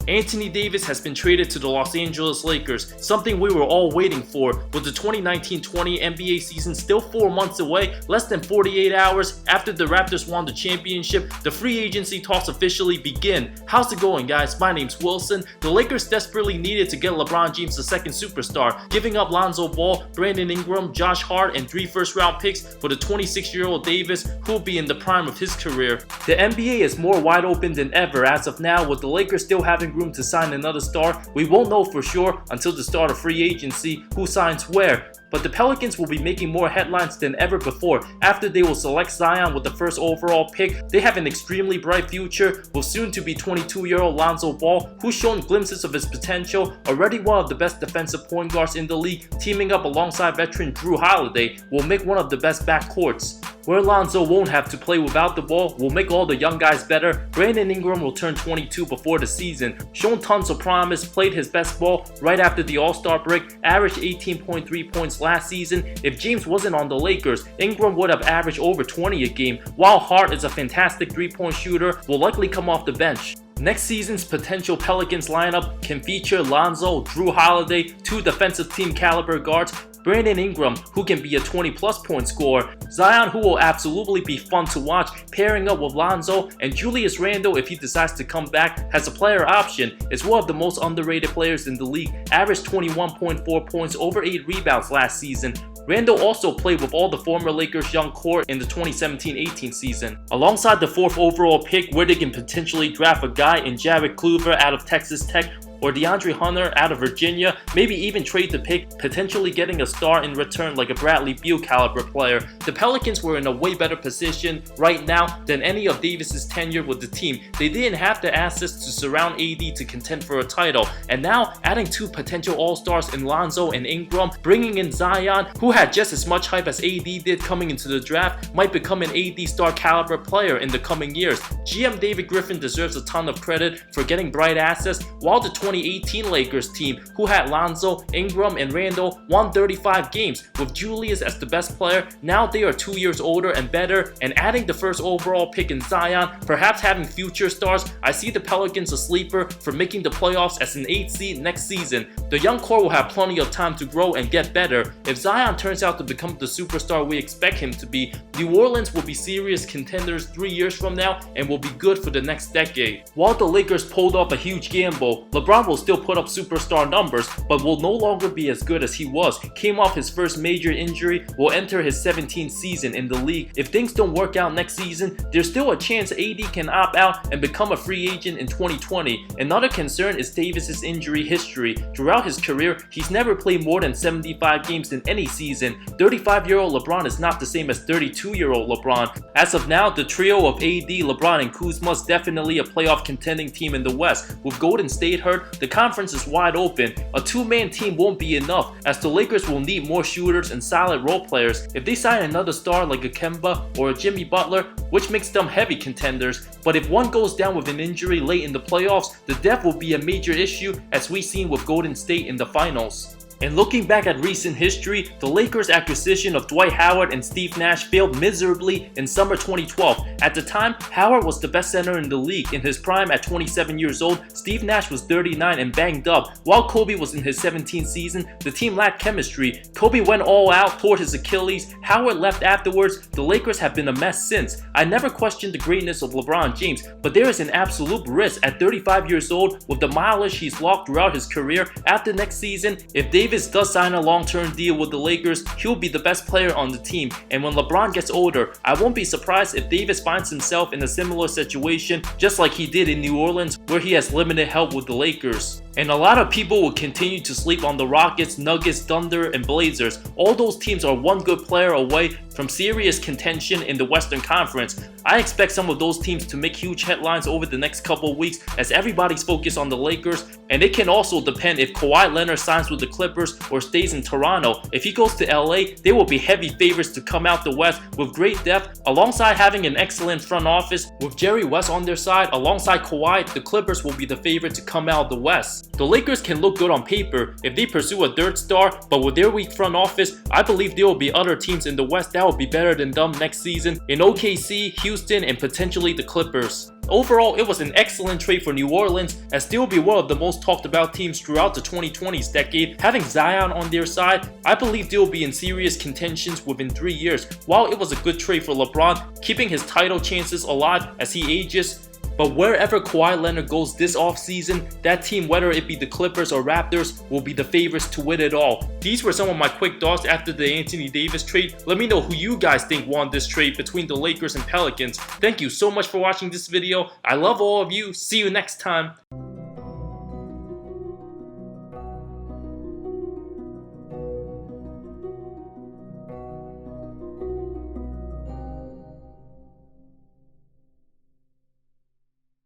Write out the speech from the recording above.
Anthony Davis has been traded to the Los Angeles Lakers, something we were all waiting for. With the 2019-20 NBA season still 4 months away, less than 48 hours after the Raptors won the championship, the free agency talks officially begin. How's it going, guys? My name's Wilson. The Lakers desperately needed to get LeBron James the second superstar, giving up Lonzo Ball, Brandon Ingram, Josh Hart, and 3 first-round picks for the 26-year-old Davis, who'll be in the prime of his career. The NBA is more wide open than ever as of now, with the Lakers still having room to sign another star. We won't know for sure until the start of free agency who signs where. But the Pelicans will be making more headlines than ever before after they will select Zion with the first overall pick. They have an extremely bright future with soon-to-be 22-year-old Lonzo Ball, who's shown glimpses of his potential, already one of the best defensive point guards in the league, teaming up alongside veteran Drew Holiday will make one of the best backcourts. Where Lonzo won't have to play without the ball will make all the young guys better. Brandon Ingram will turn 22 before the season, shown tons of promise, played his best ball right after the All-Star break, averaged 18.3 points last season. If James wasn't on the Lakers, Ingram would have averaged over 20 a game, while Hart is a fantastic three-point shooter, will likely come off the bench. Next season's potential Pelicans lineup can feature Lonzo, Drew Holiday, 2 defensive team caliber guards, Brandon Ingram, who can be a 20-plus point scorer, Zion, who will absolutely be fun to watch, pairing up with Lonzo, and Julius Randle, if he decides to come back, has a player option, is one of the most underrated players in the league, averaged 21.4 points, over 8 rebounds last season. Randle also played with all the former Lakers young core in the 2017-18 season. Alongside the 4th overall pick, where they can potentially draft a guy in Jared Kluver out of Texas Tech, or DeAndre Hunter out of Virginia, maybe even trade the pick, potentially getting a star in return like a Bradley Beal caliber player. The Pelicans were in a way better position right now than any of Davis's tenure with the team. They didn't have the assets to surround AD to contend for a title, and now adding 2 potential all-stars in Lonzo and Ingram, bringing in Zion, who had just as much hype as AD did coming into the draft, might become an AD star caliber player in the coming years. GM David Griffin deserves a ton of credit for getting bright assets, while the 2018 Lakers team, who had Lonzo, Ingram, and Randle, won 35 games, with Julius as the best player. Now they are 2 years older and better, and adding the first overall pick in Zion, perhaps having future stars, I see the Pelicans a sleeper for making the playoffs as an 8th seed next season. The young core will have plenty of time to grow and get better. If Zion turns out to become the superstar we expect him to be, New Orleans will be serious contenders 3 years from now and will be good for the next decade. While the Lakers pulled off a huge gamble, LeBron will still put up superstar numbers, but will no longer be as good as he was. Came off his first major injury, will enter his 17th season in the league. If things don't work out next season, there's still a chance AD can opt out and become a free agent in 2020. Another concern is Davis's injury history. Throughout his career, he's never played more than 75 games in any season. 35-year-old LeBron is not the same as 32-year-old LeBron. As of now, the trio of AD, LeBron, and Kuzma is definitely a playoff contending team in the West. With Golden State hurt, the conference is wide open. A 2-man team won't be enough, as the Lakers will need more shooters and solid role players. If they sign another star like a Kemba or a Jimmy Butler, which makes them heavy contenders, but if one goes down with an injury late in the playoffs, the depth will be a major issue, as we've seen with Golden State in the finals. And looking back at recent history, the Lakers' acquisition of Dwight Howard and Steve Nash failed miserably in summer 2012. At the time, Howard was the best center in the league. In his prime at 27 years old, Steve Nash was 39 and banged up. While Kobe was in his 17th season, the team lacked chemistry. Kobe went all out, tore his Achilles. Howard left afterwards. The Lakers have been a mess since. I never questioned the greatness of LeBron James, but there is an absolute risk at 35 years old with the mileage he's logged throughout his career. After next season, if Davis does sign a long-term deal with the Lakers, he'll be the best player on the team. And when LeBron gets older, I won't be surprised if Davis finds himself in a similar situation, just like he did in New Orleans, where he has limited help with the Lakers. And a lot of people will continue to sleep on the Rockets, Nuggets, Thunder, and Blazers. All those teams are one good player away from serious contention in the Western Conference. I expect some of those teams to make huge headlines over the next couple of weeks as everybody's focused on the Lakers, and it can also depend if Kawhi Leonard signs with the Clippers or stays in Toronto. If he goes to LA, they will be heavy favorites to come out the West with great depth, alongside having an excellent front office. With Jerry West on their side, alongside Kawhi, the Clippers will be the favorite to come out of the West. The Lakers can look good on paper if they pursue a third star, but with their weak front office, I believe there will be other teams in the West that will be better than them next season in OKC, Houston, and potentially the Clippers. Overall, it was an excellent trade for New Orleans, as they will be one of the most talked about teams throughout the 2020s decade. Having Zion on their side, I believe they will be in serious contentions within 3 years. While it was a good trade for LeBron, keeping his title chances alive as he ages, but wherever Kawhi Leonard goes this offseason, that team, whether it be the Clippers or Raptors, will be the favorites to win it all. These were some of my quick thoughts after the Anthony Davis trade. Let me know who you guys think won this trade between the Lakers and Pelicans. Thank you so much for watching this video. I love all of you. See you next time.